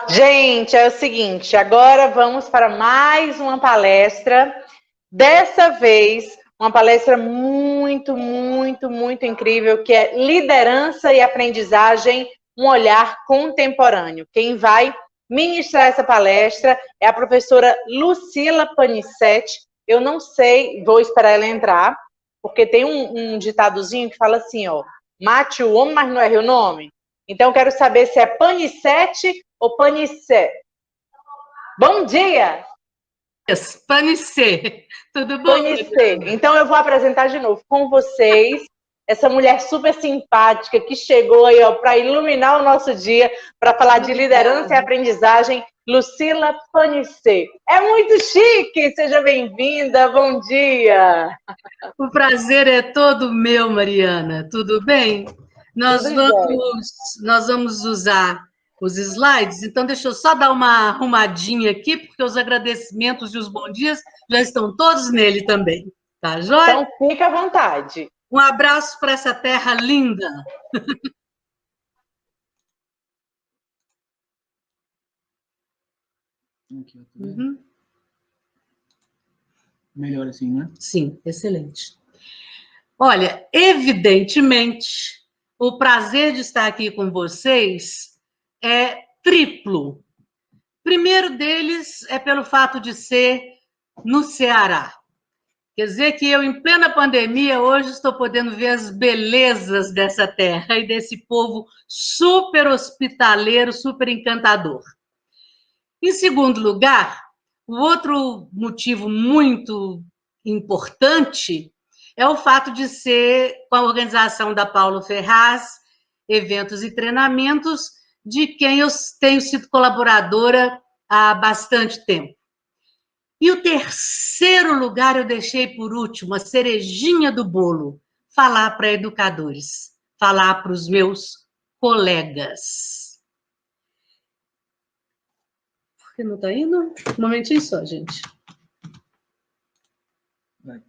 Gente, é o seguinte, agora vamos para mais uma palestra. Dessa vez, uma palestra muito incrível, que é Liderança e Aprendizagem, um olhar contemporâneo. Quem vai ministrar essa palestra é a professora Lucila Panissetti. Eu não sei, vou esperar ela entrar, porque tem um ditadozinho que fala assim, ó, mate o homem, mas não erre o nome. Então, eu quero saber se é Panissetti ou Panissé. Bom dia! Panissé. Tudo bom? Panissé. Então, eu vou apresentar de novo com vocês essa mulher super simpática que chegou aí para iluminar o nosso dia, para falar de liderança e aprendizagem, Lucila Panissetti. É muito chique! Seja bem-vinda, bom dia! O prazer é todo meu, Mariana. Tudo bem? Nós vamos usar os slides, então deixa eu só dar uma arrumadinha aqui, porque os agradecimentos e os bons dias já estão todos nele também, tá joia? Então, fica à vontade. Um abraço para essa terra linda. Aqui, melhor assim, né? Sim, excelente. Olha, evidentemente, o prazer de estar aqui com vocês é triplo. Primeiro deles é pelo fato de ser no Ceará. Quer dizer que eu, em plena pandemia, hoje estou podendo ver as belezas dessa terra e desse povo super hospitaleiro, super encantador. Em segundo lugar, o outro motivo muito importante é o fato de ser com a organização da Paulo Ferraz, eventos e treinamentos, de quem eu tenho sido colaboradora há bastante tempo. E o terceiro lugar eu deixei por último, a cerejinha do bolo, falar para educadores, falar para os meus colegas. Por que não está indo? Um momentinho só, gente. Vai.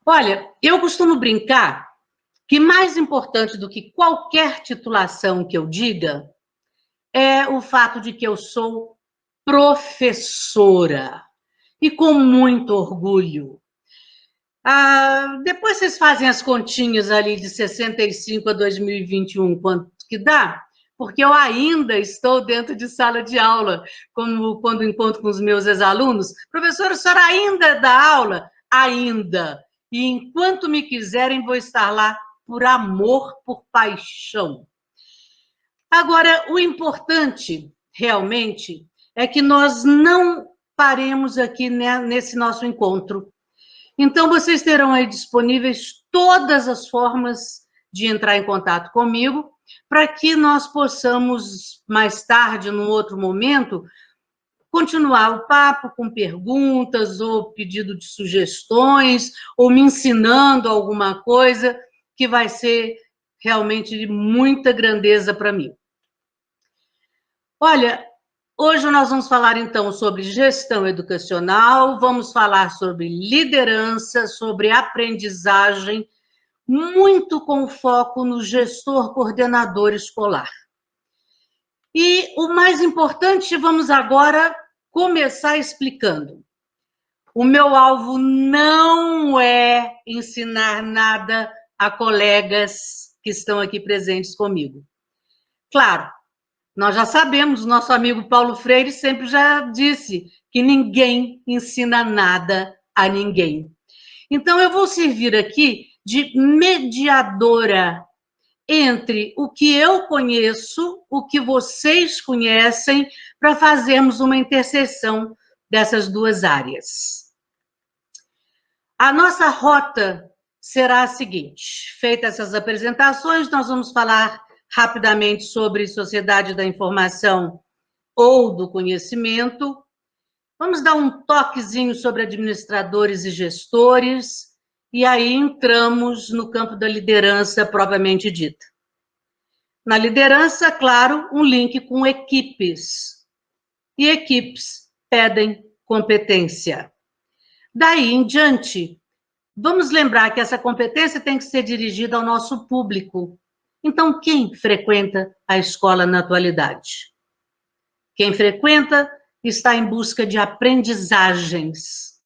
Olha, eu costumo brincar que mais importante do que qualquer titulação que eu diga é o fato de que eu sou professora, e com muito orgulho. Depois vocês fazem as continhas ali de 65 a 2021, quanto que dá? Porque eu ainda estou dentro de sala de aula, como quando encontro com os meus ex-alunos. Professora, a senhora ainda dá aula? Ainda. E enquanto me quiserem, vou estar lá por amor, por paixão. Agora, o importante, realmente, é que nós não paremos aqui nesse nosso encontro. Então, vocês terão aí disponíveis todas as formas de entrar em contato comigo, para que nós possamos, mais tarde, num outro momento, continuar o papo com perguntas, ou pedido de sugestões, ou me ensinando alguma coisa que vai ser realmente de muita grandeza para mim. Olha, hoje nós vamos falar, então, sobre gestão educacional, vamos falar sobre liderança, sobre aprendizagem, muito com foco no gestor coordenador escolar. E o mais importante, vamos agora começar explicando. O meu alvo não é ensinar nada a colegas que estão aqui presentes comigo. Claro, nós já sabemos, nosso amigo Paulo Freire sempre já disse que ninguém ensina nada a ninguém. Então, eu vou servir aqui de mediadora entre o que eu conheço, o que vocês conhecem, para fazermos uma interseção dessas duas áreas. A nossa rota será a seguinte: feitas essas apresentações, nós vamos falar rapidamente sobre sociedade da informação ou do conhecimento. Vamos dar um toquezinho sobre administradores e gestores, e aí entramos no campo da liderança propriamente dita. Na liderança, claro, um link com equipes. E equipes pedem competência. Daí em diante, vamos lembrar que essa competência tem que ser dirigida ao nosso público. Então, quem frequenta a escola na atualidade? Quem frequenta está em busca de aprendizagens.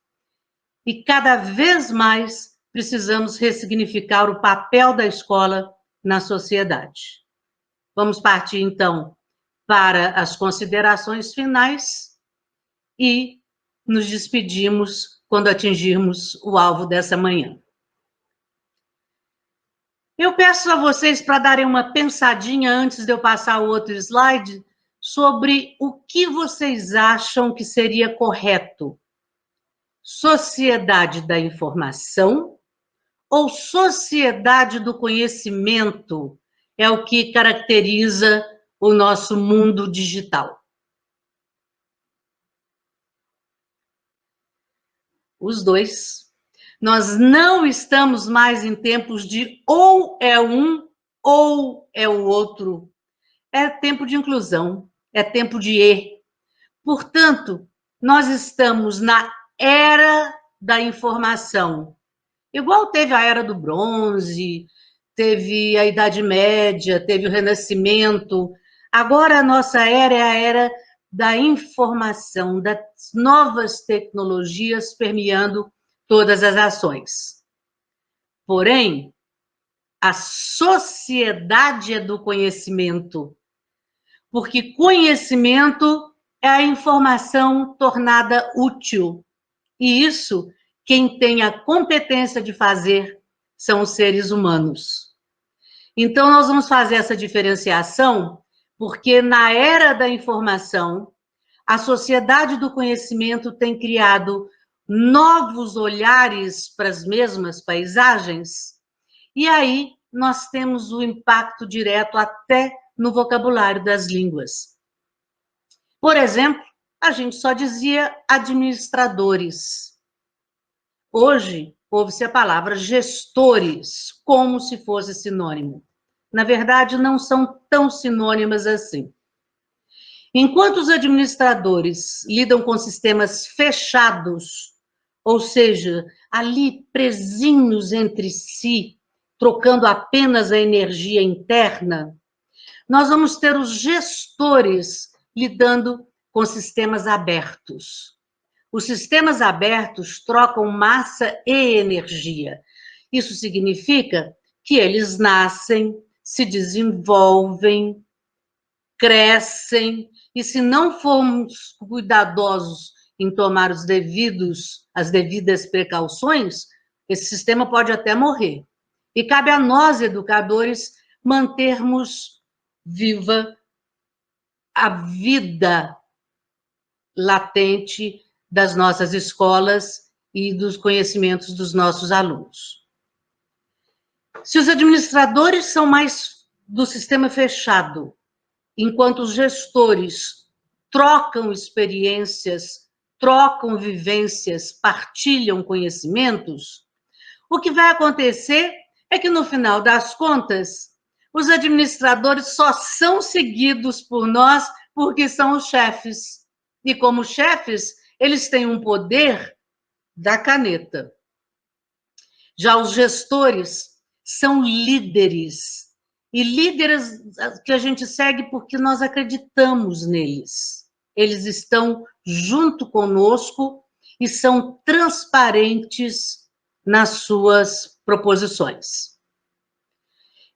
E cada vez mais precisamos ressignificar o papel da escola na sociedade. Vamos partir, então, para as considerações finais e nos despedimos quando atingirmos o alvo dessa manhã. Eu peço a vocês para darem uma pensadinha antes de eu passar o outro slide sobre o que vocês acham que seria correto. Sociedade da informação ou sociedade do conhecimento é o que caracteriza o nosso mundo digital? Os dois. Nós não estamos mais em tempos de ou é um ou é o outro. É tempo de inclusão, é tempo de E. Portanto, nós estamos na era da informação. Igual teve a Era do Bronze, teve a Idade Média, teve o Renascimento. Agora a nossa era é a era da informação, das novas tecnologias permeando todas as ações. Porém, a sociedade é do conhecimento, porque conhecimento é a informação tornada útil. E isso, quem tem a competência de fazer, são os seres humanos. Então, nós vamos fazer essa diferenciação, porque na era da informação, a sociedade do conhecimento tem criado novos olhares para as mesmas paisagens, e aí nós temos o impacto direto até no vocabulário das línguas. Por exemplo, a gente só dizia administradores. Hoje, ouve-se a palavra gestores, como se fosse sinônimo. Na verdade, não são tão sinônimas assim. Enquanto os administradores lidam com sistemas fechados, ou seja, ali presinhos entre si, trocando apenas a energia interna, nós vamos ter os gestores lidando com sistemas abertos. Os sistemas abertos trocam massa e energia. Isso significa que eles nascem, se desenvolvem, crescem, e se não formos cuidadosos em tomar as devidas precauções, esse sistema pode até morrer. E cabe a nós, educadores, mantermos viva a vida latente das nossas escolas e dos conhecimentos dos nossos alunos. Se os administradores são mais do sistema fechado, enquanto os gestores trocam experiências, trocam vivências, partilham conhecimentos, o que vai acontecer é que, no final das contas, os administradores só são seguidos por nós porque são os chefes. E como chefes, eles têm um poder da caneta. Já os gestores são líderes. E líderes que a gente segue porque nós acreditamos neles. Eles estão junto conosco e são transparentes nas suas proposições.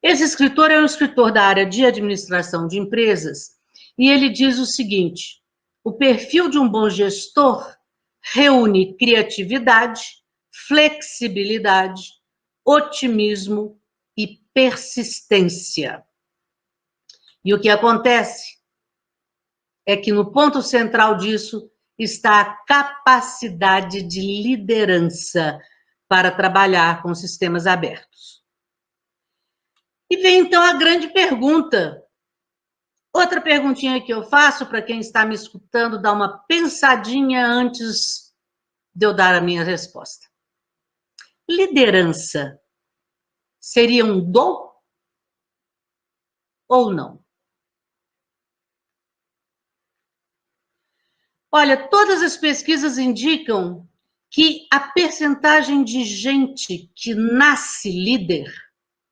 Esse escritor é um escritor da área de administração de empresas e ele diz o seguinte: o perfil de um bom gestor reúne criatividade, flexibilidade, otimismo e persistência. E o que acontece é que no ponto central disso está a capacidade de liderança para trabalhar com sistemas abertos. E vem então a grande pergunta. Outra perguntinha que eu faço para quem está me escutando, dar uma pensadinha antes de eu dar a minha resposta. Liderança seria um dom ou não? Olha, todas as pesquisas indicam que a percentagem de gente que nasce líder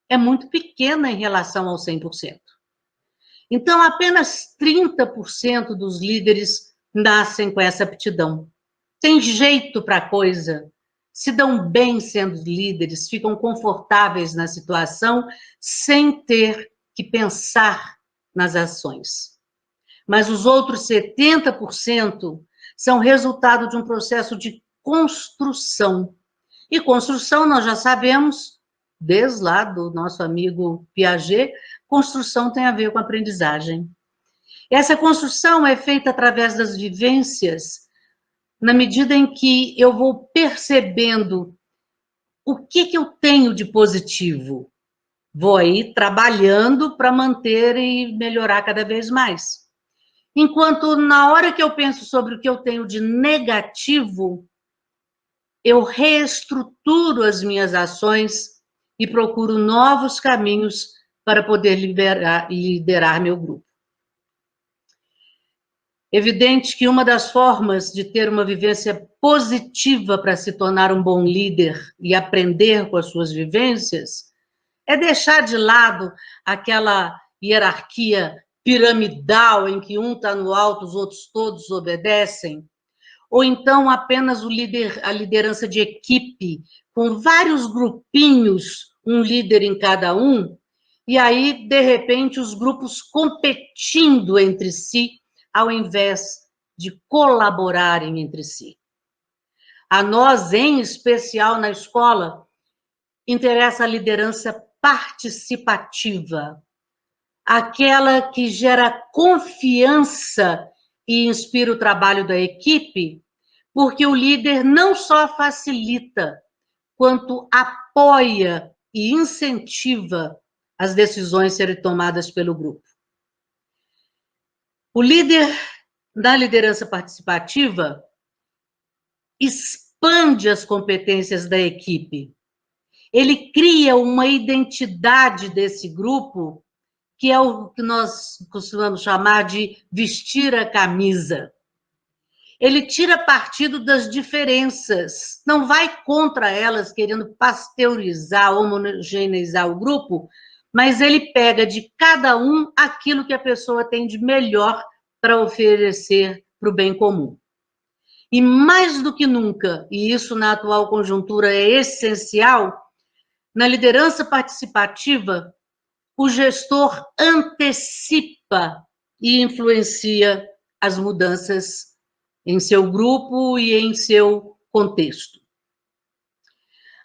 é muito pequena em relação ao 100%. Então, apenas 30% dos líderes nascem com essa aptidão. Tem jeito para a coisa, se dão bem sendo líderes, ficam confortáveis na situação, sem ter que pensar nas ações. Mas os outros 70% são resultado de um processo de construção. E construção, nós já sabemos, desde lá do nosso amigo Piaget, construção tem a ver com aprendizagem. Essa construção é feita através das vivências, na medida em que eu vou percebendo o que eu tenho de positivo. Vou aí trabalhando para manter e melhorar cada vez mais. Enquanto na hora que eu penso sobre o que eu tenho de negativo, eu reestruturo as minhas ações e procuro novos caminhos para poder liderar meu grupo. Evidente que uma das formas de ter uma vivência positiva para se tornar um bom líder e aprender com as suas vivências é deixar de lado aquela hierarquia piramidal em que um está no alto, os outros todos obedecem, ou então apenas a liderança de equipe, com vários grupinhos, um líder em cada um, e aí, de repente, os grupos competindo entre si, ao invés de colaborarem entre si. A nós, em especial na escola, interessa a liderança participativa, aquela que gera confiança e inspira o trabalho da equipe, porque o líder não só facilita, quanto apoia e incentiva as decisões serem tomadas pelo grupo. O líder da liderança participativa expande as competências da equipe. Ele cria uma identidade desse grupo, que é o que nós costumamos chamar de vestir a camisa. Ele tira partido das diferenças, não vai contra elas, querendo pasteurizar, homogeneizar o grupo, mas ele pega de cada um aquilo que a pessoa tem de melhor para oferecer para o bem comum. E mais do que nunca, e isso na atual conjuntura é essencial, na liderança participativa, o gestor antecipa e influencia as mudanças em seu grupo e em seu contexto.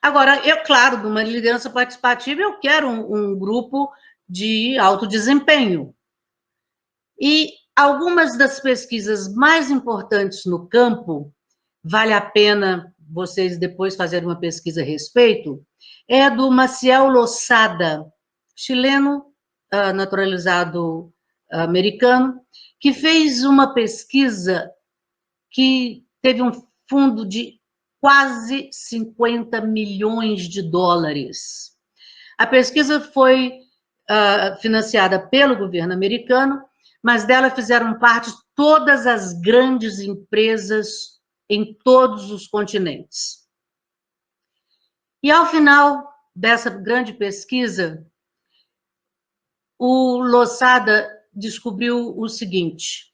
Agora, claro, numa liderança participativa, eu quero um grupo de alto desempenho. E algumas das pesquisas mais importantes no campo, vale a pena vocês depois fazerem uma pesquisa a respeito, é do Maciel Losada, chileno, naturalizado americano, que fez uma pesquisa que teve um fundo de quase 50 milhões de dólares. A pesquisa foi financiada pelo governo americano, mas dela fizeram parte todas as grandes empresas em todos os continentes. E ao final dessa grande pesquisa, o Losada descobriu o seguinte: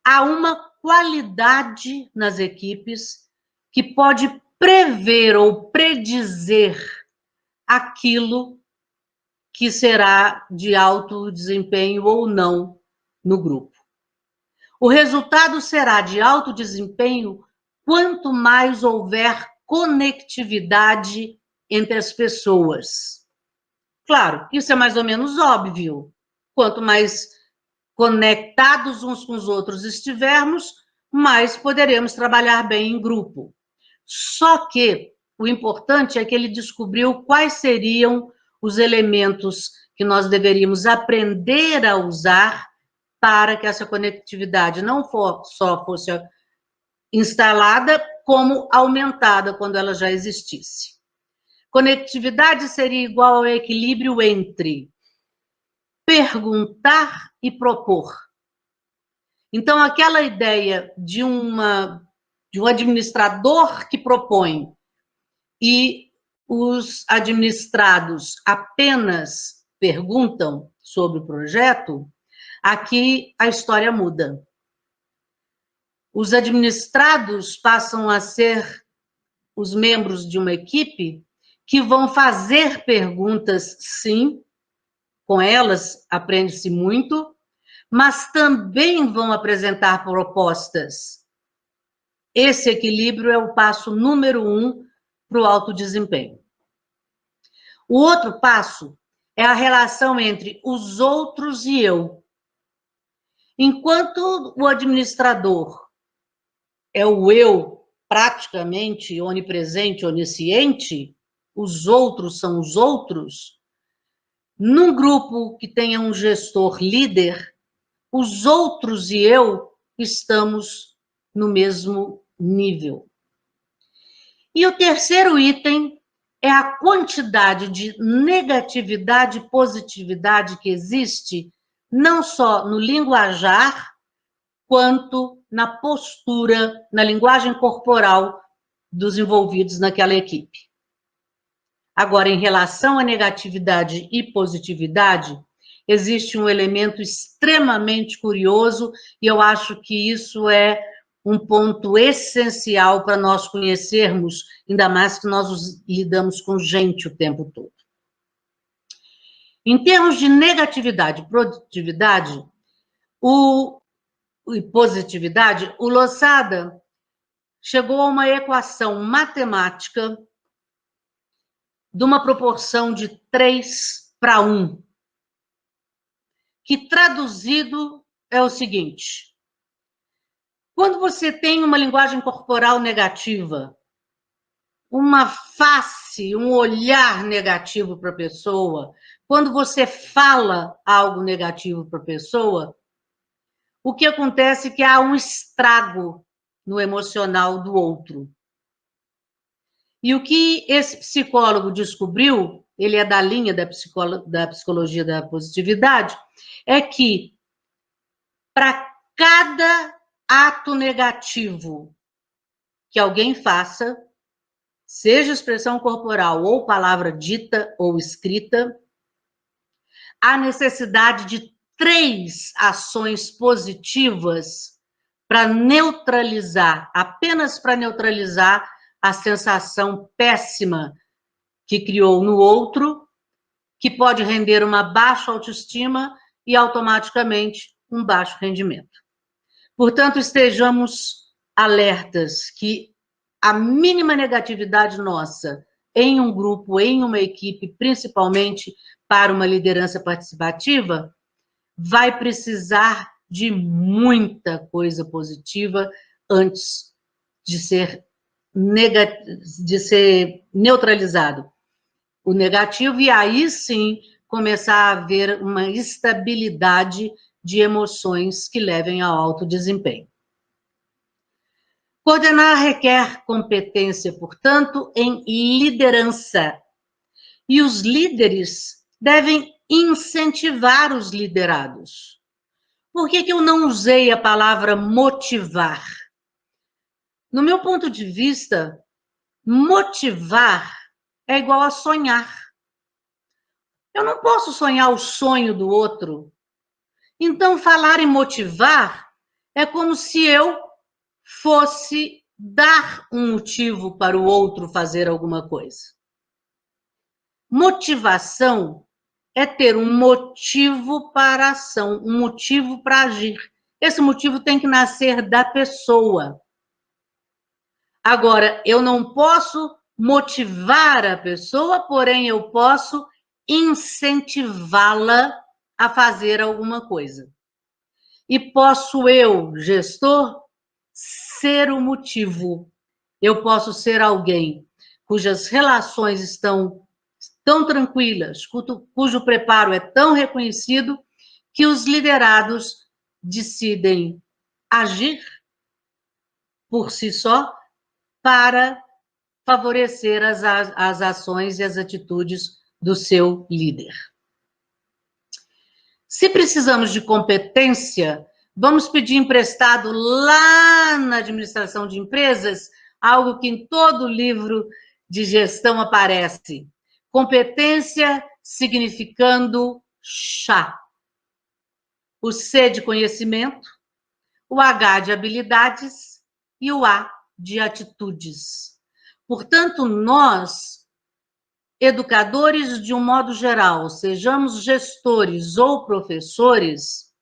há uma qualidade nas equipes que pode prever ou predizer aquilo que será de alto desempenho ou não no grupo. O resultado será de alto desempenho quanto mais houver conectividade entre as pessoas. Claro, isso é mais ou menos óbvio. Quanto mais conectados uns com os outros estivermos, mais poderemos trabalhar bem em grupo. Só que o importante é que ele descobriu quais seriam os elementos que nós deveríamos aprender a usar para que essa conectividade não só fosse instalada, como aumentada quando ela já existisse. Conectividade seria igual ao equilíbrio entre perguntar e propor. Então, aquela ideia de um administrador que propõe e os administrados apenas perguntam sobre o projeto, aqui a história muda. Os administrados passam a ser os membros de uma equipe que vão fazer perguntas, sim, com elas aprende-se muito, mas também vão apresentar propostas. Esse equilíbrio é o passo número 1 para o alto desempenho. O outro passo é a relação entre os outros e eu. Enquanto o administrador é o eu praticamente onipresente, onisciente, os outros são os outros, num grupo que tenha um gestor líder, os outros e eu estamos no mesmo nível. E o terceiro item é a quantidade de negatividade e positividade que existe, não só no linguajar, quanto na postura, na linguagem corporal dos envolvidos naquela equipe. Agora, em relação à negatividade e positividade, existe um elemento extremamente curioso, e eu acho que isso é um ponto essencial para nós conhecermos, ainda mais que nós lidamos com gente o tempo todo. Em termos de negatividade e produtividade, e positividade, o Losada chegou a uma equação matemática de uma proporção de 3:1, que traduzido é o seguinte: quando você tem uma linguagem corporal negativa, uma face, um olhar negativo para a pessoa, quando você fala algo negativo para a pessoa, o que acontece é que há um estrago no emocional do outro. E o que esse psicólogo descobriu, ele é da linha da psicologia da positividade, é que para cada ato negativo que alguém faça, seja expressão corporal ou palavra dita ou escrita, há necessidade de 3 ações positivas para neutralizar, apenas para neutralizar a sensação péssima que criou no outro, que pode render uma baixa autoestima e automaticamente um baixo rendimento. Portanto, estejamos alertas que a mínima negatividade nossa em um grupo, em uma equipe, principalmente para uma liderança participativa, vai precisar de muita coisa positiva antes de ser neutralizado o negativo, e aí sim começar a haver uma estabilidade de emoções que levem ao alto desempenho. Coordenar requer competência, portanto, em liderança. E os líderes devem incentivar os liderados. Por que eu não usei a palavra motivar? No meu ponto de vista, motivar é igual a sonhar. Eu não posso sonhar o sonho do outro. Então, falar em motivar é como se eu fosse dar um motivo para o outro fazer alguma coisa. Motivação é ter um motivo para a ação, um motivo para agir. Esse motivo tem que nascer da pessoa. Agora, eu não posso motivar a pessoa, porém eu posso incentivá-la a fazer alguma coisa. E posso eu, gestor, ser o motivo. Eu posso ser alguém cujas relações estão tão tranquilas, cujo preparo é tão reconhecido, que os liderados decidem agir por si só para favorecer as ações e as atitudes do seu líder. Se precisamos de competência, vamos pedir emprestado lá na administração de empresas, algo que em todo livro de gestão aparece. Competência significando chá. O C de conhecimento, o H de habilidades e o A de atitudes. Portanto, nós, educadores de um modo geral, sejamos gestores ou professores,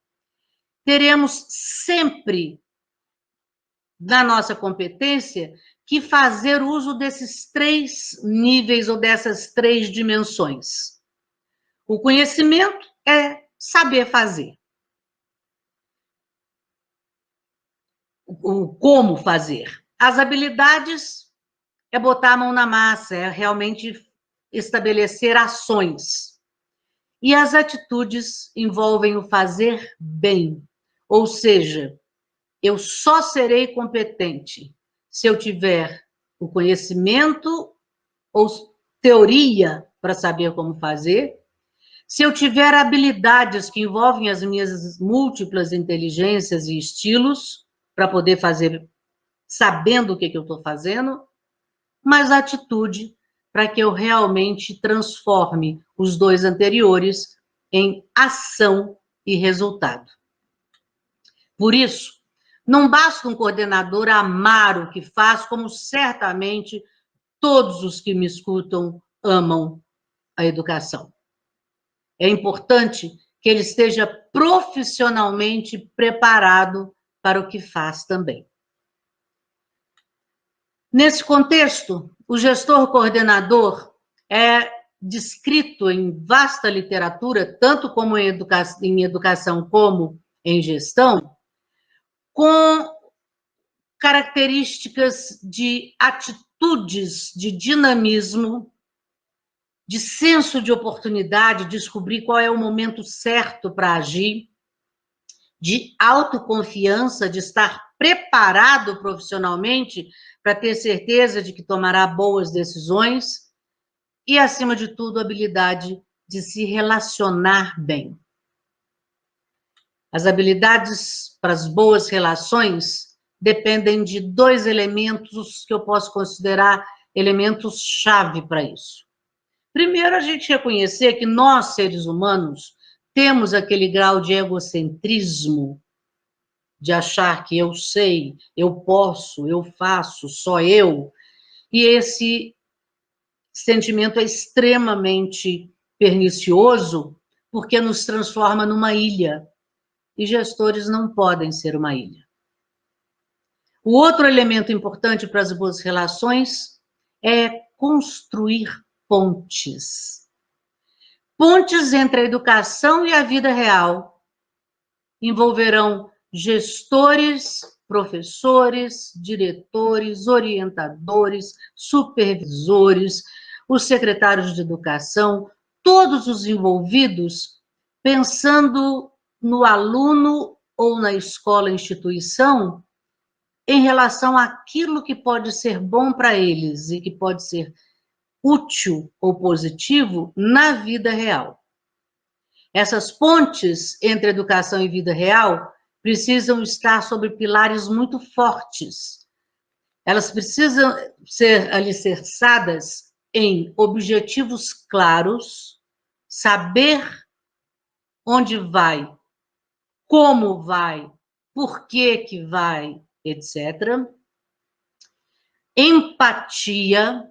teremos sempre na nossa competência que fazer uso desses 3 níveis ou dessas 3 dimensões. O conhecimento é saber fazer. O como fazer. As habilidades é botar a mão na massa, é realmente estabelecer ações. E as atitudes envolvem o fazer bem. Ou seja, eu só serei competente se eu tiver o conhecimento ou teoria para saber como fazer, se eu tiver habilidades que envolvem as minhas múltiplas inteligências e estilos para poder fazer sabendo o que eu estou fazendo, mas atitude para que eu realmente transforme os 2 anteriores em ação e resultado. Por isso, não basta um coordenador amar o que faz, como certamente todos os que me escutam amam a educação. É importante que ele esteja profissionalmente preparado para o que faz também. Nesse contexto, o gestor coordenador é descrito em vasta literatura, tanto como em educação como em gestão, com características de atitudes de dinamismo, de senso de oportunidade, descobrir qual é o momento certo para agir, de autoconfiança, de estar preparado profissionalmente para ter certeza de que tomará boas decisões e, acima de tudo, a habilidade de se relacionar bem. As habilidades para as boas relações dependem de 2 elementos que eu posso considerar elementos-chave para isso. Primeiro, a gente reconhecer que nós, seres humanos, temos aquele grau de egocentrismo, de achar que eu sei, eu posso, eu faço, só eu. E esse sentimento é extremamente pernicioso, porque nos transforma numa ilha. E gestores não podem ser uma ilha. O outro elemento importante para as boas relações é construir pontes. Pontes entre a educação e a vida real envolverão gestores, professores, diretores, orientadores, supervisores, os secretários de educação, todos os envolvidos, pensando no aluno ou na escola, instituição, em relação àquilo que pode ser bom para eles e que pode ser útil ou positivo na vida real. Essas pontes entre educação e vida real precisam estar sobre pilares muito fortes. Elas precisam ser alicerçadas em objetivos claros, saber onde vai, como vai, por que vai, etc. Empatia,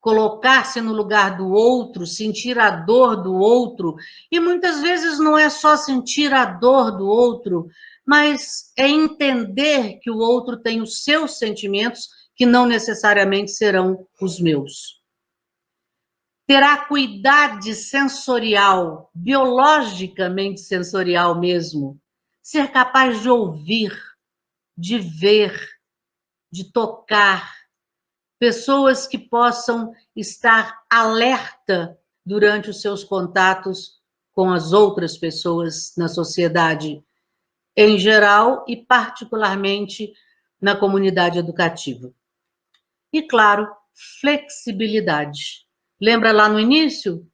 colocar-se no lugar do outro, sentir a dor do outro, e muitas vezes não é só sentir a dor do outro, mas é entender que o outro tem os seus sentimentos, que não necessariamente serão os meus. Ter acuidade sensorial, biologicamente sensorial mesmo, ser capaz de ouvir, de ver, de tocar, pessoas que possam estar alerta durante os seus contatos com as outras pessoas na sociedade em geral e particularmente na comunidade educativa. E, claro, flexibilidade. Lembra lá no início?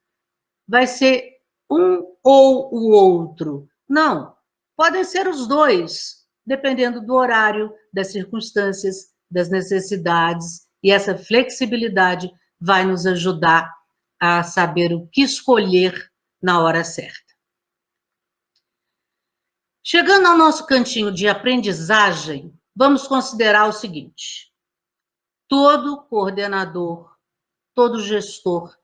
Vai ser um ou o outro. Não, podem ser os 2, dependendo do horário, das circunstâncias, das necessidades. E essa flexibilidade vai nos ajudar a saber o que escolher na hora certa. Chegando ao nosso cantinho de aprendizagem, vamos considerar o seguinte: todo coordenador, todo gestor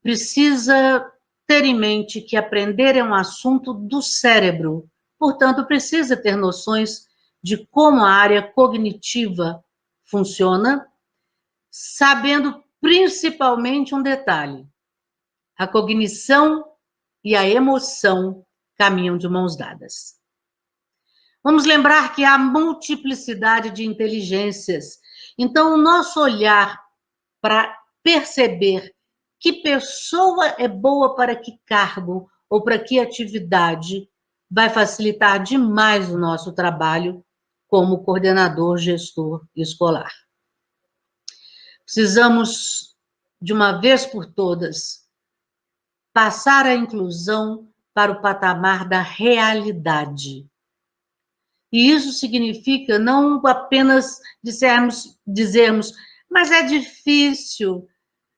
precisa ter em mente que aprender é um assunto do cérebro, portanto, precisa ter noções de como a área cognitiva funciona, sabendo principalmente um detalhe: a cognição e a emoção caminham de mãos dadas. Vamos lembrar que há multiplicidade de inteligências. Então, o nosso olhar para perceber que pessoa é boa para que cargo ou para que atividade vai facilitar demais o nosso trabalho como coordenador, gestor escolar. Precisamos, de uma vez por todas, passar a inclusão para o patamar da realidade. E isso significa não apenas dizermos, mas é difícil,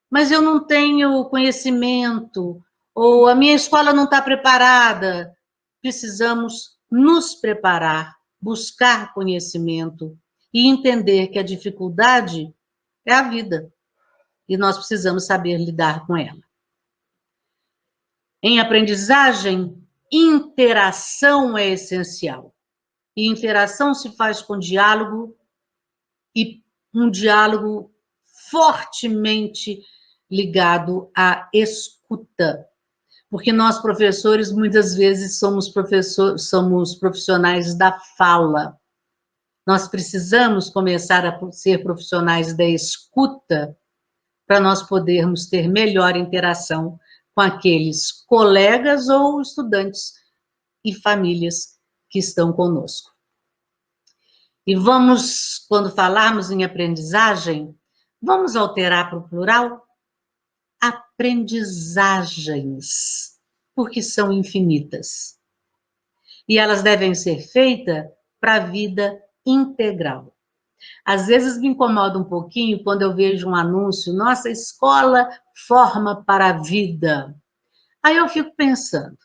mas eu não tenho conhecimento, ou a minha escola não está preparada. Precisamos nos preparar, buscar conhecimento e entender que a dificuldade é a vida, e nós precisamos saber lidar com ela. Em aprendizagem, interação é essencial. E interação se faz com diálogo, e um diálogo fortemente ligado à escuta. Porque nós, professores, muitas vezes somos profissionais da fala. Nós precisamos começar a ser profissionais da escuta para nós podermos ter melhor interação com aqueles colegas ou estudantes e famílias que estão conosco. E vamos, quando falarmos em aprendizagem, vamos alterar para o plural? Aprendizagens, porque são infinitas. E elas devem ser feitas para a vida integral. Às vezes me incomoda um pouquinho quando eu vejo um anúncio: nossa escola forma para a vida. Aí eu fico pensando,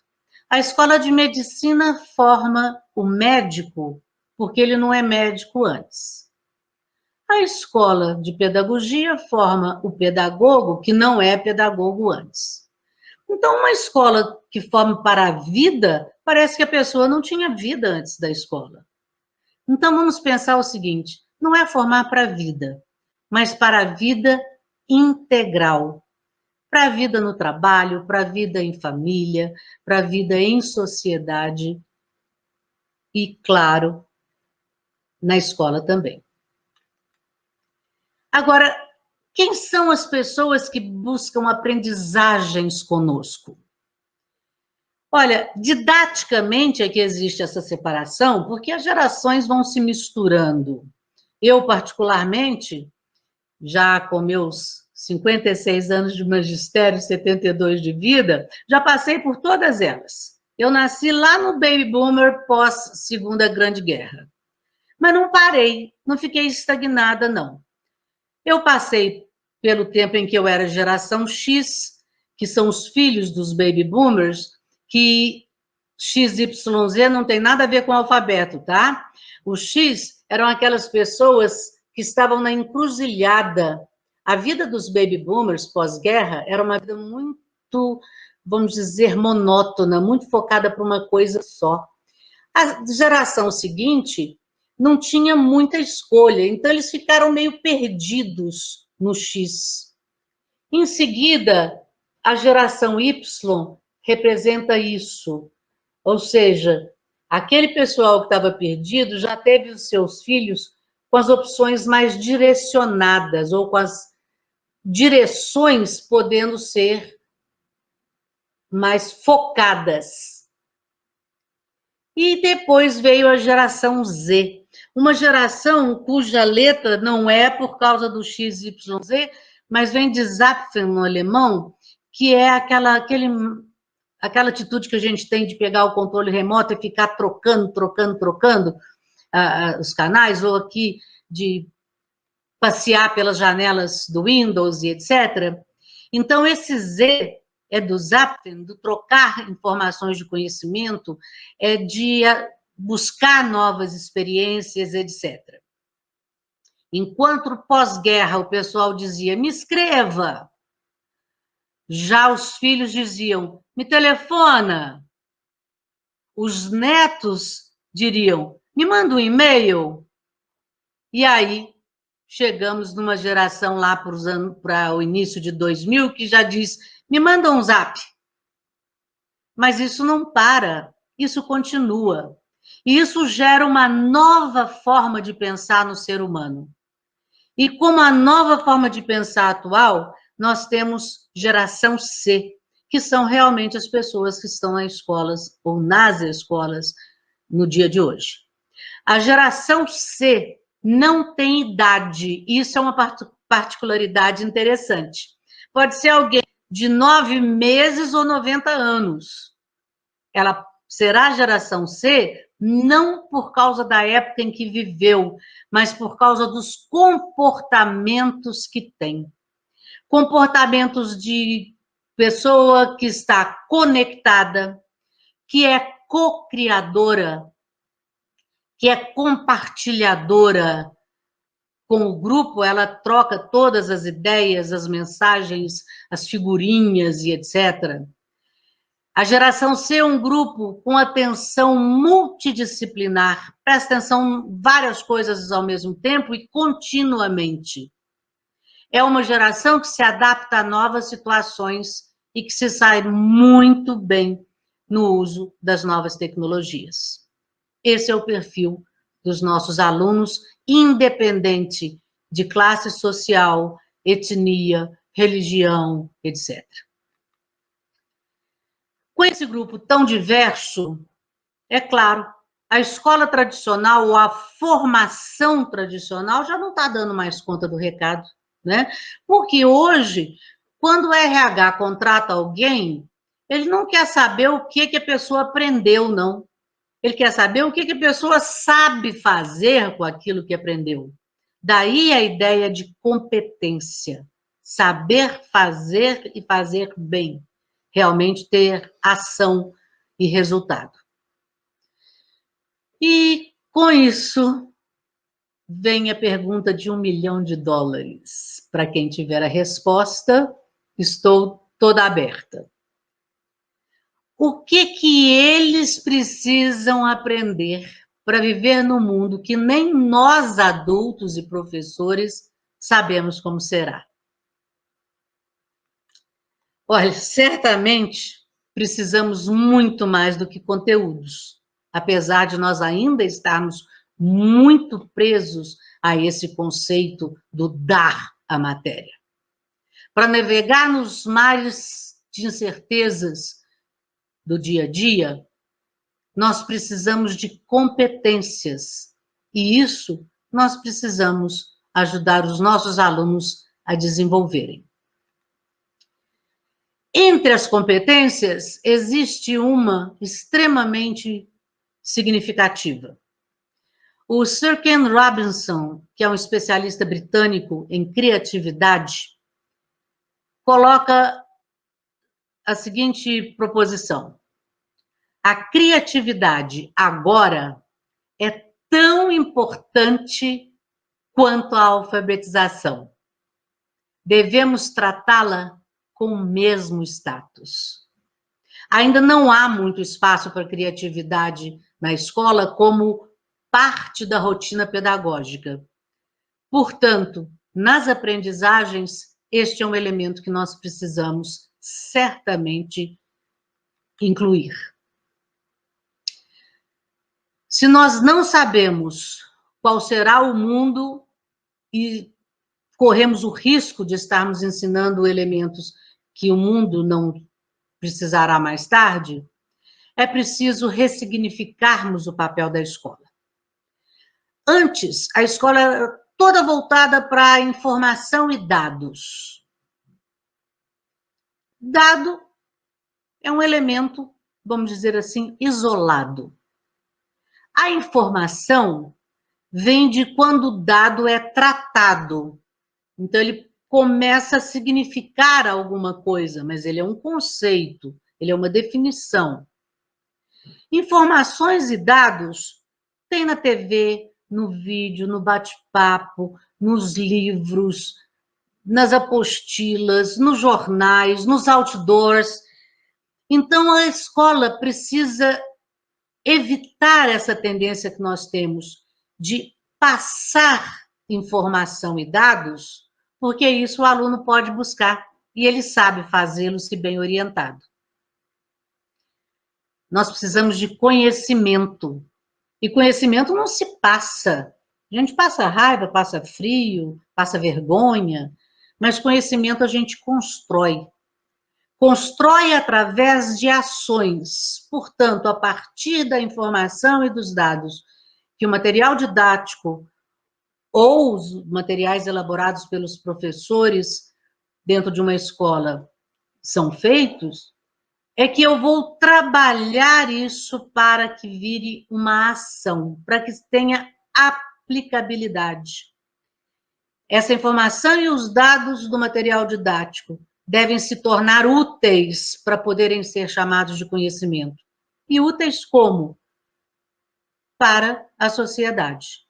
a escola de medicina forma o médico porque ele não é médico antes. A escola de pedagogia forma o pedagogo que não é pedagogo antes. Então, uma escola que forma para a vida, parece que a pessoa não tinha vida antes da escola. Então, vamos pensar o seguinte: não é formar para a vida, mas para a vida integral. Para a vida no trabalho, para a vida em família, para a vida em sociedade e, claro, na escola também. Agora, quem são as pessoas que buscam aprendizagens conosco? Olha, didaticamente é que existe essa separação, porque as gerações vão se misturando. Eu, particularmente, já com meus 56 anos de magistério, 72 de vida, já passei por todas elas. Eu nasci lá no Baby Boomer pós-Segunda Grande Guerra. Mas não parei, não fiquei estagnada, não. Eu passei pelo tempo em que eu era geração X, que são os filhos dos Baby Boomers, que XYZ não tem nada a ver com o alfabeto, tá? Os X eram aquelas pessoas que estavam na encruzilhada. A vida dos Baby Boomers pós-guerra era uma vida muito, vamos dizer, monótona, muito focada para uma coisa só. A geração seguinte não tinha muita escolha, então eles ficaram meio perdidos no X. Em seguida, a geração Y representa isso, ou seja, aquele pessoal que estava perdido já teve os seus filhos com as opções mais direcionadas, ou com as direções podendo ser mais focadas. E depois veio a geração Z, uma geração cuja letra não é por causa do XYZ, mas vem de Zapfen no alemão, que é aquela atitude que a gente tem de pegar o controle remoto e ficar trocando os canais, ou aqui de passear pelas janelas do Windows e etc. Então, esse Z é do Zapten, do trocar informações de conhecimento, é de buscar novas experiências, etc. Enquanto pós-guerra o pessoal dizia, me escreva, já os filhos diziam, me telefona. Os netos diriam, me manda um e-mail. E aí, chegamos numa geração lá para o início de 2000, que já diz, me manda um zap. Mas isso não para, isso continua. E isso gera uma nova forma de pensar no ser humano. E como a nova forma de pensar atual, nós temos geração C, que são realmente as pessoas que estão nas escolas ou nas escolas no dia de hoje. A geração C não tem idade, isso é uma particularidade interessante. Pode ser alguém de 9 meses ou 90 anos. Ela será geração C não por causa da época em que viveu, mas por causa dos comportamentos que tem. Comportamentos de pessoa que está conectada, que é co-criadora, que é compartilhadora com o grupo, ela troca todas as ideias, as mensagens, as figurinhas e etc. A geração C é um grupo com atenção multidisciplinar, presta atenção em várias coisas ao mesmo tempo e continuamente. É uma geração que se adapta a novas situações e que se sai muito bem no uso das novas tecnologias. Esse é o perfil dos nossos alunos, independente de classe social, etnia, religião, etc. Com esse grupo tão diverso, é claro, a escola tradicional ou a formação tradicional já não está dando mais conta do recado, né? Porque hoje, quando o RH contrata alguém, ele não quer saber o que a pessoa aprendeu, não. Ele quer saber o que a pessoa sabe fazer com aquilo que aprendeu. Daí a ideia de competência, saber fazer e fazer bem, realmente ter ação e resultado. E com isso vem a pergunta de $1 milhão. Para quem tiver a resposta, estou toda aberta. O que eles precisam aprender para viver no mundo que nem nós, adultos e professores, sabemos como será? Olha, certamente precisamos muito mais do que conteúdos, apesar de nós ainda estarmos muito presos a esse conceito do dar a matéria. Para navegar nos mares de incertezas do dia a dia, nós precisamos de competências, e isso nós precisamos ajudar os nossos alunos a desenvolverem. Entre as competências, existe uma extremamente significativa. O Sir Ken Robinson, que é um especialista britânico em criatividade, coloca a seguinte proposição: a criatividade agora é tão importante quanto a alfabetização. Devemos tratá-la com o mesmo status. Ainda não há muito espaço para criatividade na escola como parte da rotina pedagógica. Portanto, nas aprendizagens, este é um elemento que nós precisamos certamente incluir. Se nós não sabemos qual será o mundo e corremos o risco de estarmos ensinando elementos que o mundo não precisará mais tarde, é preciso ressignificarmos o papel da escola. Antes, a escola era toda voltada para a informação e dados. Dado é um elemento, vamos dizer assim, isolado. A informação vem de quando o dado é tratado. Então, ele começa a significar alguma coisa, mas ele é um conceito, ele é uma definição. Informações e dados tem na TV, no vídeo, no bate-papo, nos livros, nas apostilas, nos jornais, nos outdoors. Então, a escola precisa evitar essa tendência que nós temos de passar informação e dados, porque isso o aluno pode buscar e ele sabe fazê-lo se bem orientado. Nós precisamos de conhecimento. E conhecimento não se passa. A gente passa raiva, passa frio, passa vergonha, mas conhecimento a gente constrói. Constrói através de ações. Portanto, a partir da informação e dos dados que o material didático ou os materiais elaborados pelos professores dentro de uma escola são feitos, é que eu vou trabalhar isso para que vire uma ação, para que tenha aplicabilidade. Essa informação e os dados do material didático devem se tornar úteis para poderem ser chamados de conhecimento. E úteis como? Para a sociedade.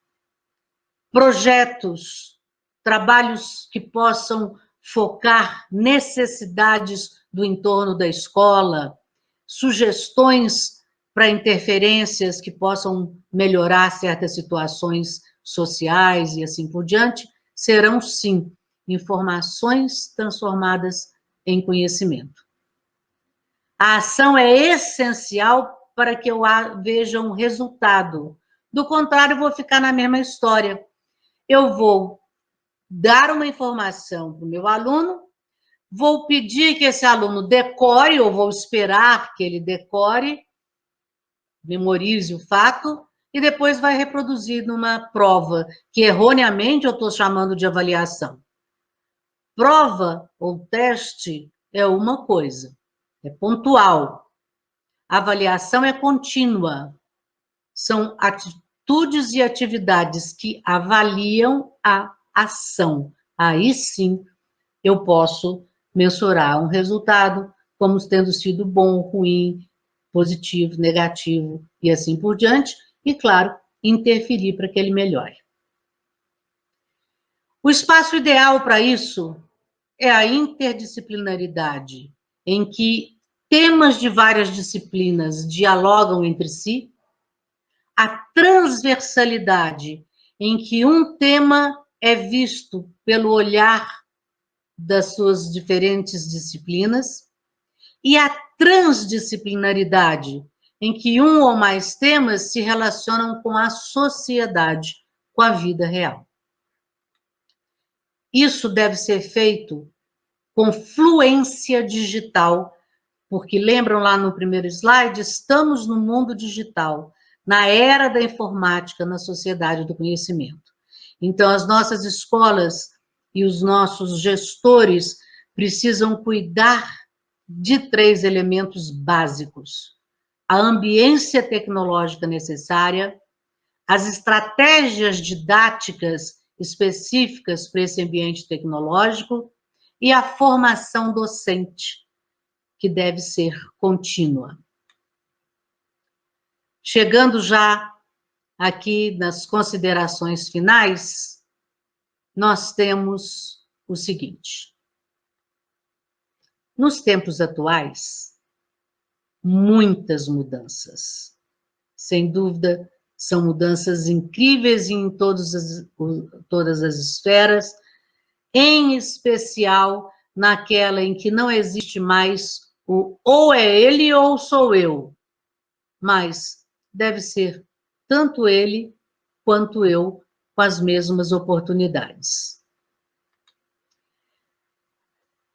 Projetos, trabalhos que possam focar necessidades do entorno da escola, sugestões para interferências que possam melhorar certas situações sociais e assim por diante, serão, sim, informações transformadas em conhecimento. A ação é essencial para que eu veja um resultado. Do contrário, eu vou ficar na mesma história. Eu vou dar uma informação para o meu aluno, vou pedir que esse aluno decore, ou vou esperar que ele decore, memorize o fato, e depois vai reproduzir numa prova, que erroneamente eu estou chamando de avaliação. Prova ou teste é uma coisa, é pontual. Avaliação é contínua. São atitudes e atividades que avaliam a ação. Aí sim eu posso mensurar um resultado como tendo sido bom, ruim, positivo, negativo e assim por diante, e, claro, interferir para que ele melhore. O espaço ideal para isso é a interdisciplinaridade, em que temas de várias disciplinas dialogam entre si, a transversalidade, em que um tema é visto pelo olhar das suas diferentes disciplinas, e a transdisciplinaridade, em que um ou mais temas se relacionam com a sociedade, com a vida real. Isso deve ser feito com fluência digital, porque lembram lá no primeiro slide, estamos no mundo digital, na era da informática, na sociedade do conhecimento. Então, as nossas escolas e os nossos gestores precisam cuidar de 3 elementos básicos: a ambiência tecnológica necessária, as estratégias didáticas específicas para esse ambiente tecnológico e a formação docente, que deve ser contínua. Chegando já aqui nas considerações finais, nós temos o seguinte: nos tempos atuais, muitas mudanças. Sem dúvida, são mudanças incríveis em todas as esferas, em especial naquela em que não existe mais o ou é ele ou sou eu, mas deve ser tanto ele quanto eu com as mesmas oportunidades.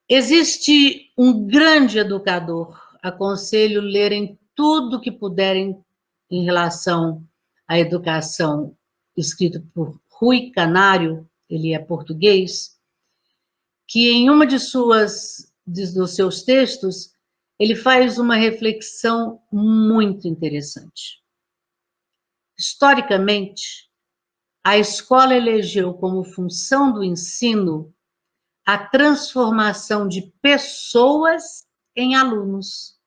Existe um grande educador, aconselho lerem tudo que puderem em relação à educação, escrito por Rui Canário, ele é português, que em uma dos seus textos, ele faz uma reflexão muito interessante. Historicamente, a escola elegeu como função do ensino a transformação de pessoas em alunos.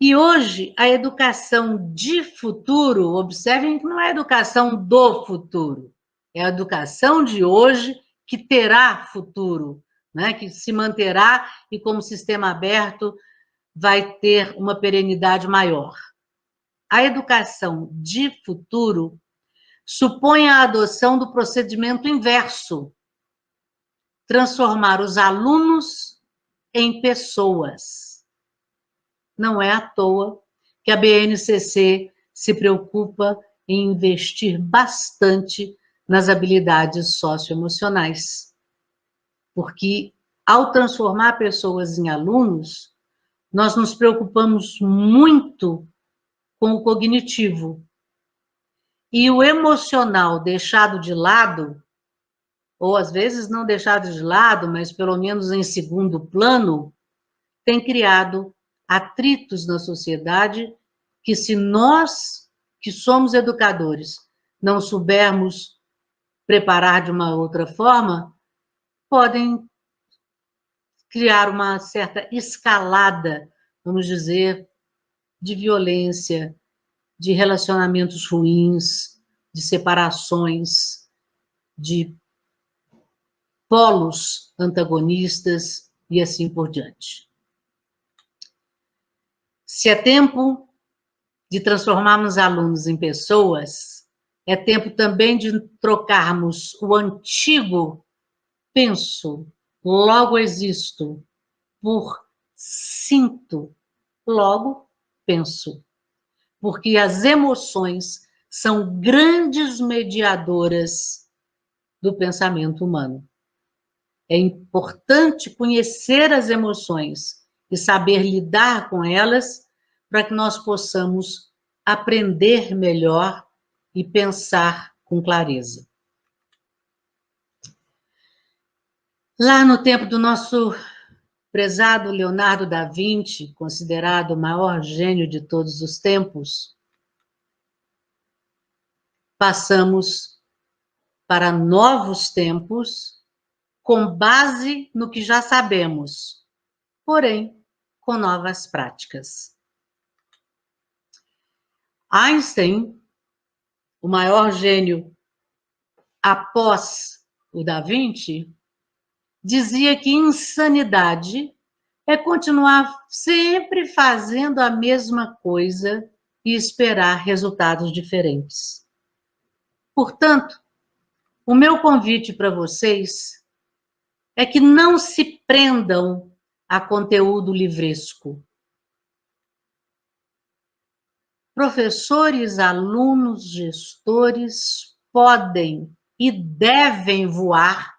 E hoje, a educação de futuro, observem que não é a educação do futuro, é a educação de hoje que terá futuro, né? Que se manterá e, como sistema aberto, vai ter uma perenidade maior. A educação de futuro supõe a adoção do procedimento inverso, transformar os alunos em pessoas. Não é à toa que a BNCC se preocupa em investir bastante nas habilidades socioemocionais, porque ao transformar pessoas em alunos, nós nos preocupamos muito com o cognitivo. E o emocional deixado de lado, ou às vezes não deixado de lado, mas pelo menos em segundo plano, tem criado atritos na sociedade que, se nós, que somos educadores, não soubermos preparar de uma outra forma, podem criar uma certa escalada, vamos dizer, de violência, de relacionamentos ruins, de separações, de polos antagonistas e assim por diante. Se é tempo de transformarmos alunos em pessoas, é tempo também de trocarmos o antigo penso, logo existo, por sinto, logo penso. Porque as emoções são grandes mediadoras do pensamento humano. É importante conhecer as emoções e saber lidar com elas para que nós possamos aprender melhor e pensar com clareza. Lá no tempo do nosso prezado Leonardo da Vinci, considerado o maior gênio de todos os tempos, passamos para novos tempos com base no que já sabemos, porém com novas práticas. Einstein, o maior gênio após o Da Vinci, dizia que insanidade é continuar sempre fazendo a mesma coisa e esperar resultados diferentes. Portanto, o meu convite para vocês é que não se prendam a conteúdo livresco. Professores, alunos, gestores podem e devem voar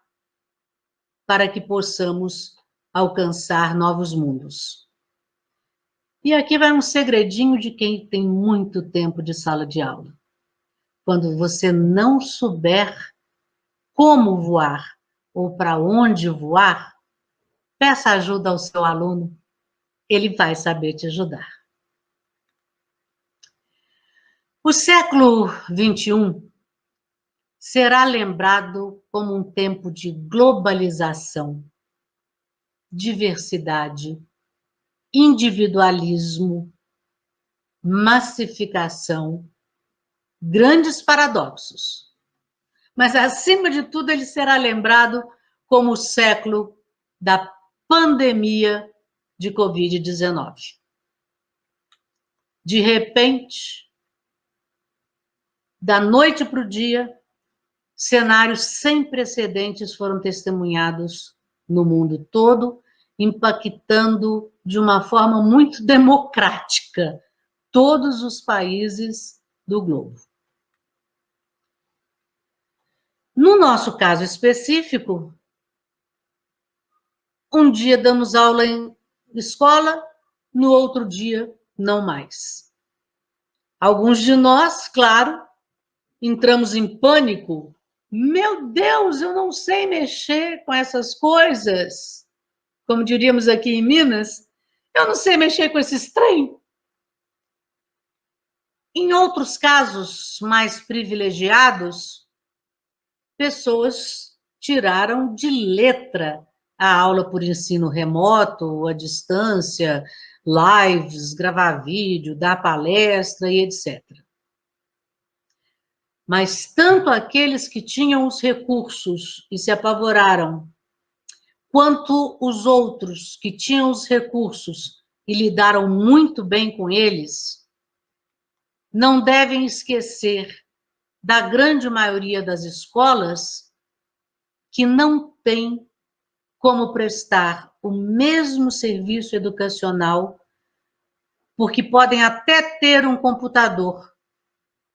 para que possamos alcançar novos mundos. E aqui vai um segredinho de quem tem muito tempo de sala de aula. Quando você não souber como voar ou para onde voar, peça ajuda ao seu aluno, ele vai saber te ajudar. O século XXI será lembrado como um tempo de globalização, diversidade, individualismo, massificação, grandes paradoxos. Mas, acima de tudo, ele será lembrado como o século da pandemia de Covid-19. De repente, da noite para o dia, cenários sem precedentes foram testemunhados no mundo todo, impactando de uma forma muito democrática todos os países do globo. No nosso caso específico, um dia damos aula em escola, no outro dia não mais. Alguns de nós, claro, entramos em pânico. Meu Deus, eu não sei mexer com essas coisas. Como diríamos aqui em Minas, eu não sei mexer com esses trem. Em outros casos mais privilegiados, pessoas tiraram de letra a aula por ensino remoto, à distância, lives, gravar vídeo, dar palestra e etc. Mas tanto aqueles que tinham os recursos e se apavoraram, quanto os outros que tinham os recursos e lidaram muito bem com eles, não devem esquecer da grande maioria das escolas que não tem como prestar o mesmo serviço educacional, porque podem até ter um computador,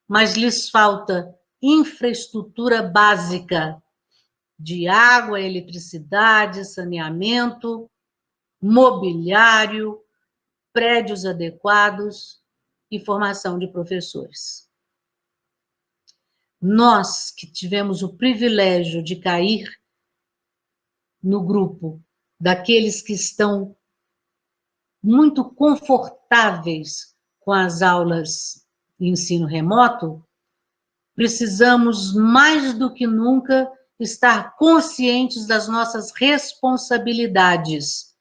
mas lhes falta infraestrutura básica de água, eletricidade, saneamento, mobiliário, prédios adequados e formação de professores. Nós que tivemos o privilégio de cair no grupo daqueles que estão muito confortáveis com as aulas de ensino remoto, precisamos mais do que nunca estar conscientes das nossas responsabilidades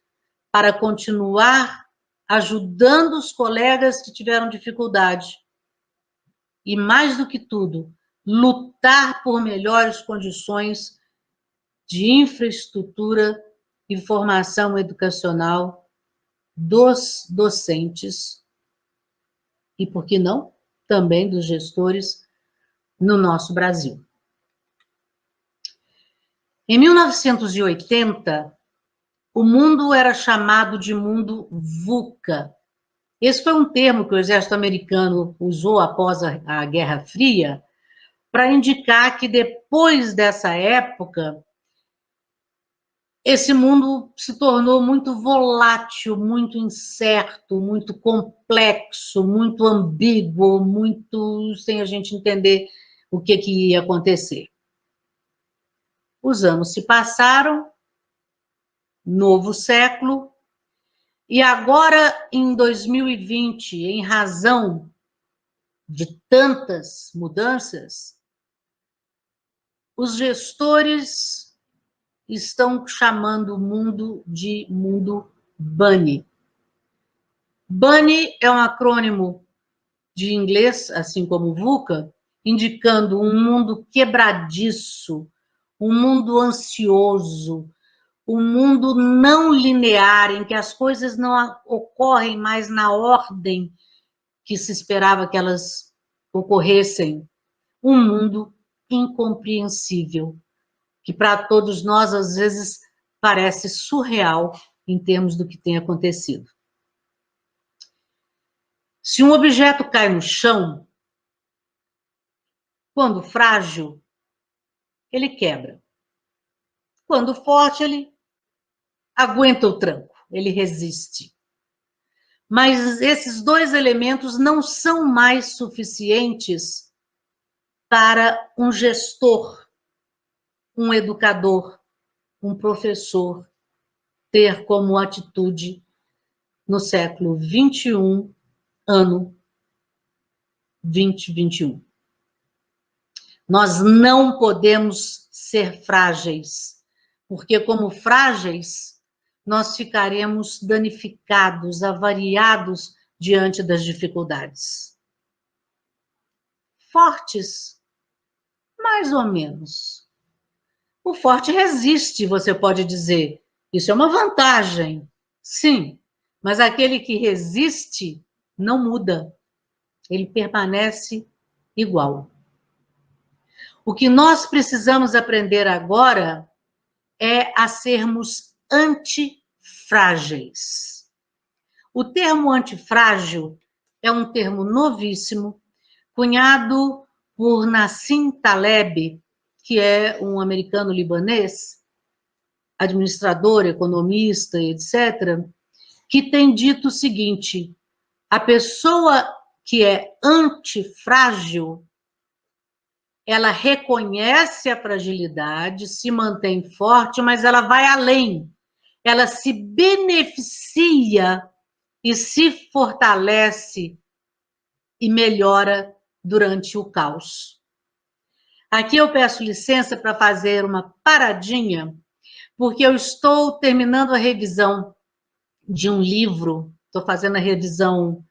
para continuar ajudando os colegas que tiveram dificuldade e, mais do que tudo, lutar por melhores condições de infraestrutura e formação educacional dos docentes e, por que não, também dos gestores no nosso Brasil. Em 1980, o mundo era chamado de mundo VUCA. Esse foi um termo que o exército americano usou após a Guerra Fria para indicar que depois dessa época esse mundo se tornou muito volátil, muito incerto, muito complexo, muito ambíguo, muito sem a gente entender o que ia acontecer. Os anos se passaram, novo século, e agora, em 2020, em razão de tantas mudanças, os gestores estão chamando o mundo de mundo BUNNY. BUNNY é um acrônimo de inglês, assim como VUCA, indicando um mundo quebradiço, um mundo ansioso, um mundo não linear, em que as coisas não ocorrem mais na ordem que se esperava que elas ocorressem. Um mundo incompreensível, que para todos nós, às vezes, parece surreal em termos do que tem acontecido. Se um objeto cai no chão, quando frágil, ele quebra. Quando forte, ele aguenta o tranco, ele resiste. Mas esses dois elementos não são mais suficientes para um gestor, um educador, um professor ter como atitude no século 21, ano 2021. Nós não podemos ser frágeis, porque como frágeis, nós ficaremos danificados, avariados diante das dificuldades. Fortes, mais ou menos. O forte resiste, você pode dizer. Isso é uma vantagem, sim, mas aquele que resiste não muda, ele permanece igual. O que nós precisamos aprender agora é a sermos antifrágeis. O termo antifrágil é um termo novíssimo, cunhado por Nassim Taleb, que é um americano libanês, administrador, economista, etc., que tem dito o seguinte: a pessoa que é antifrágil, ela reconhece a fragilidade, se mantém forte, mas ela vai além. Ela se beneficia e se fortalece e melhora durante o caos. Aqui eu peço licença para fazer uma paradinha, porque eu estou terminando a revisão de um livro, estou fazendo a revisão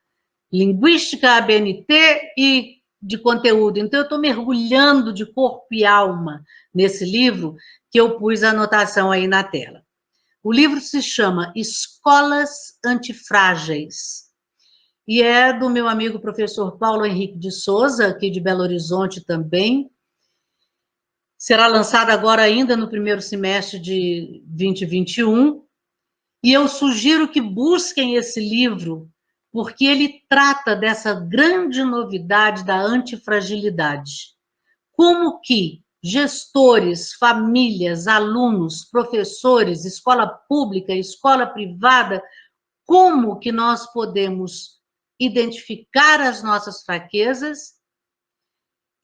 Linguística ABNT e de conteúdo. Então, eu estou mergulhando de corpo e alma nesse livro, que eu pus a anotação aí na tela. O livro se chama Escolas Antifrágeis, e é do meu amigo professor Paulo Henrique de Souza, aqui de Belo Horizonte também. Será lançado agora ainda no primeiro semestre de 2021, e eu sugiro que busquem esse livro, porque ele trata dessa grande novidade da antifragilidade. Como que gestores, famílias, alunos, professores, escola pública, escola privada, como que nós podemos identificar as nossas fraquezas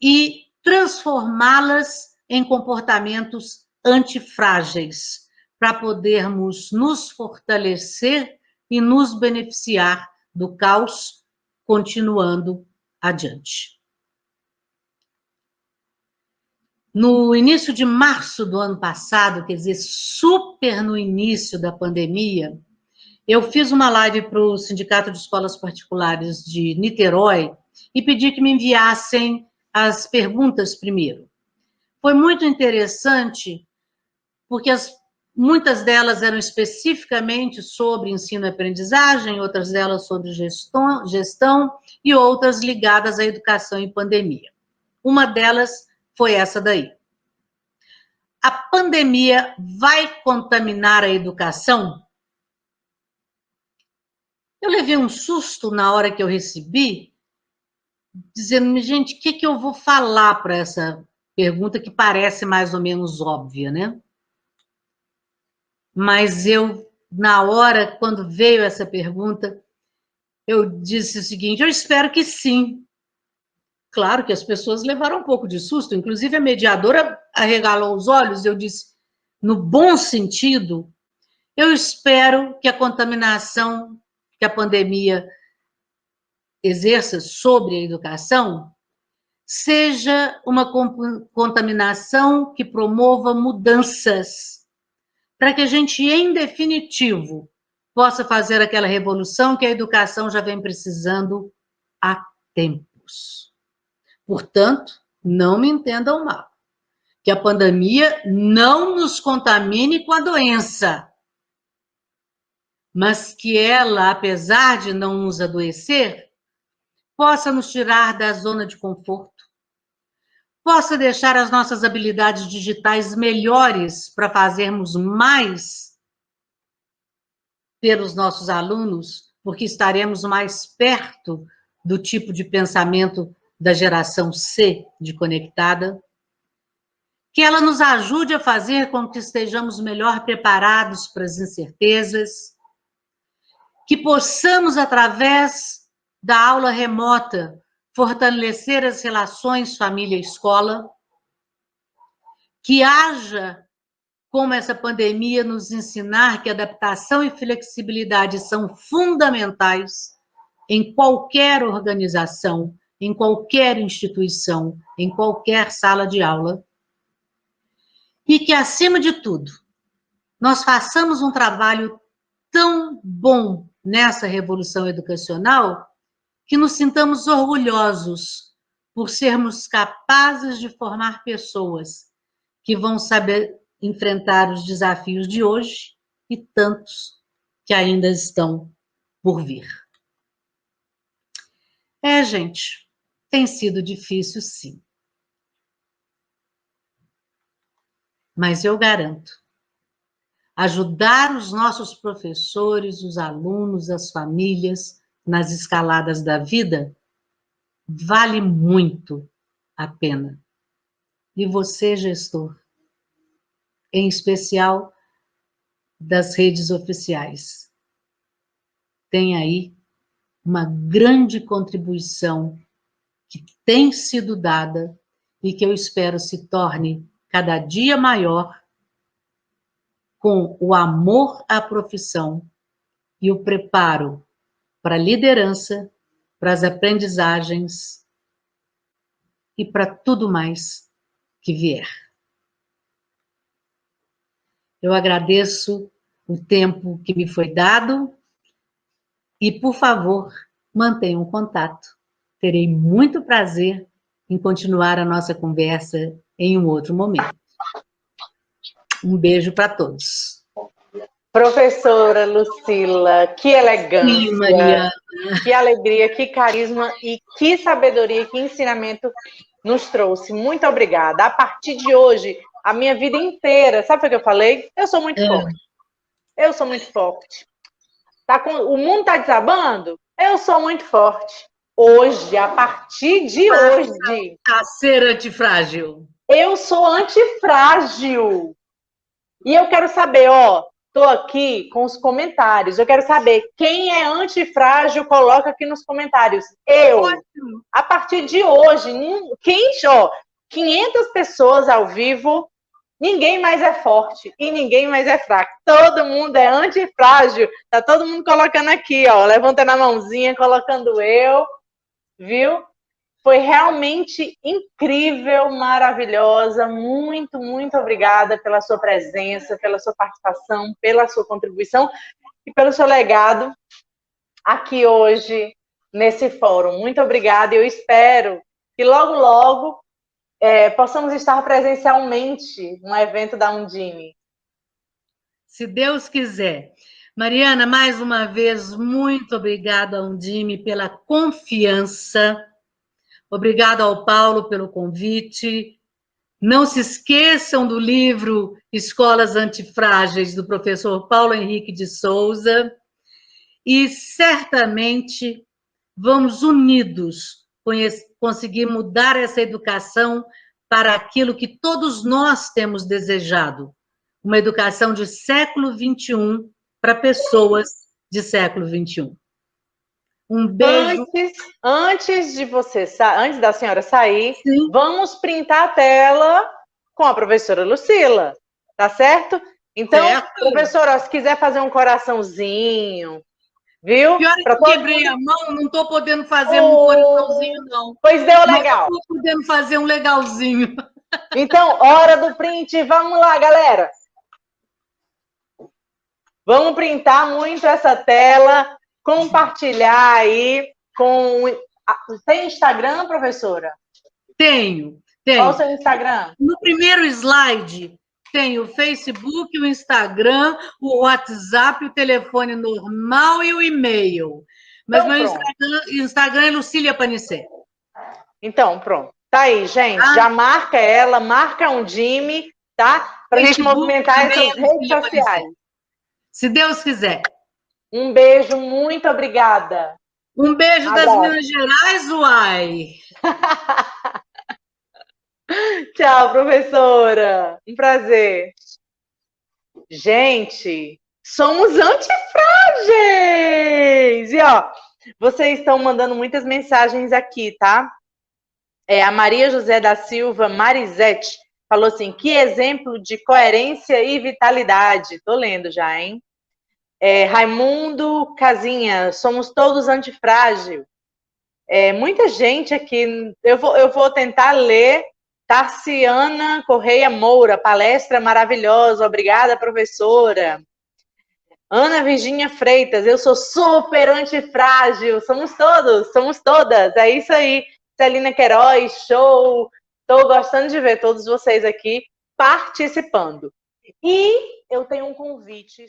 e transformá-las em comportamentos antifrágeis, para podermos nos fortalecer e nos beneficiar do caos, continuando adiante. No início de março do ano passado, quer dizer, super no início da pandemia, eu fiz uma live para o Sindicato de Escolas Particulares de Niterói e pedi que me enviassem as perguntas primeiro. Foi muito interessante, porque muitas delas eram especificamente sobre ensino e aprendizagem, outras delas sobre gestão e outras ligadas à educação e pandemia. Uma delas foi essa daí. A pandemia vai contaminar a educação? Eu levei um susto na hora que eu recebi, dizendo, gente, o que eu vou falar para essa pergunta que parece mais ou menos óbvia, né? Mas eu, na hora, quando veio essa pergunta, eu disse o seguinte, eu espero que sim. Claro que as pessoas levaram um pouco de susto, inclusive a mediadora arregalou os olhos, eu disse, no bom sentido, eu espero que a contaminação que a pandemia exerça sobre a educação seja uma contaminação que promova mudanças, para que a gente, em definitivo, possa fazer aquela revolução que a educação já vem precisando há tempos. Portanto, não me entendam mal, que a pandemia não nos contamine com a doença, mas que ela, apesar de não nos adoecer, possa nos tirar da zona de conforto, possa deixar as nossas habilidades digitais melhores para fazermos mais pelos nossos alunos, porque estaremos mais perto do tipo de pensamento da geração C de conectada, que ela nos ajude a fazer com que estejamos melhor preparados para as incertezas, que possamos, através da aula remota, fortalecer as relações família-escola, que haja, como essa pandemia nos ensinar que adaptação e flexibilidade são fundamentais em qualquer organização, em qualquer instituição, em qualquer sala de aula, e que, acima de tudo, nós façamos um trabalho tão bom nessa revolução educacional que nos sintamos orgulhosos por sermos capazes de formar pessoas que vão saber enfrentar os desafios de hoje e tantos que ainda estão por vir. Gente, tem sido difícil, sim. Mas eu garanto, ajudar os nossos professores, os alunos, as famílias nas escaladas da vida vale muito a pena. E você, gestor, em especial das redes oficiais, tem aí uma grande contribuição que tem sido dada e que eu espero se torne cada dia maior com o amor à profissão e o preparo para a liderança, para as aprendizagens e para tudo mais que vier. Eu agradeço o tempo que me foi dado e, por favor, mantenham contato. Terei muito prazer em continuar a nossa conversa em um outro momento. Um beijo para todos. Professora Lucila, que elegância, Sim, Mariana. Que alegria, que carisma e que sabedoria, que ensinamento nos trouxe. Muito obrigada. A partir de hoje, a minha vida inteira, sabe o que eu falei? Eu sou muito forte. Eu sou muito forte. O mundo está desabando? Eu sou muito forte. Hoje, a partir de hoje... A ser antifrágil. Eu sou antifrágil. E eu quero saber, estou aqui com os comentários. Eu quero saber quem é antifrágil, coloca aqui nos comentários. Eu. Ótimo. A partir de hoje, 500 pessoas ao vivo, ninguém mais é forte e ninguém mais é fraco. Todo mundo é antifrágil. Tá todo mundo colocando aqui, levantando a mãozinha, colocando eu, viu? Foi realmente incrível, maravilhosa. Muito, muito obrigada pela sua presença, pela sua participação, pela sua contribuição e pelo seu legado aqui hoje, nesse fórum. Muito obrigada e eu espero que logo, logo possamos estar presencialmente no evento da Undime. Se Deus quiser. Mariana, mais uma vez, muito obrigada, Undime, pela confiança. Obrigada ao Paulo pelo convite. Não se esqueçam do livro Escolas Antifrágeis, do professor Paulo Henrique de Souza. E certamente vamos unidos conseguir mudar essa educação para aquilo que todos nós temos desejado. Uma educação de século XXI para pessoas de século XXI. Um beijo. Antes da senhora sair, sim, vamos printar a tela com a professora Lucila, tá certo? Então, professora, se quiser fazer um coraçãozinho, viu? Pior é que eu quebrei a mão, não estou podendo fazer um coraçãozinho, não. Pois deu legal. Não estou podendo fazer um legalzinho. Então, hora do print, vamos lá, galera. Vamos printar muito essa tela, compartilhar aí com... Tem Instagram, professora? Tenho. Qual o seu Instagram? No primeiro slide, tem o Facebook, o Instagram, o WhatsApp, o telefone normal e o e-mail. Mas meu Instagram é Lucília Panicet. Então, pronto. Tá aí, gente. Já marca ela, marca a Undime, tá? Pra gente movimentar essas redes sociais. Se Deus quiser. Um beijo, muito obrigada. Um beijo das Minas Gerais, uai! Tchau, professora. Um prazer. Gente, somos antifrágeis! E, vocês estão mandando muitas mensagens aqui, tá? A Maria José da Silva Marisete falou assim, que exemplo de coerência e vitalidade. Tô lendo já, hein? Raimundo Casinha, somos todos antifrágil. Muita gente aqui, eu vou tentar ler. Tarciana Correia Moura, palestra maravilhosa, obrigada, professora. Ana Virgínia Freitas, eu sou super antifrágil, somos todos, somos todas, é isso aí. Celina Queiroz, show, estou gostando de ver todos vocês aqui participando. E eu tenho um convite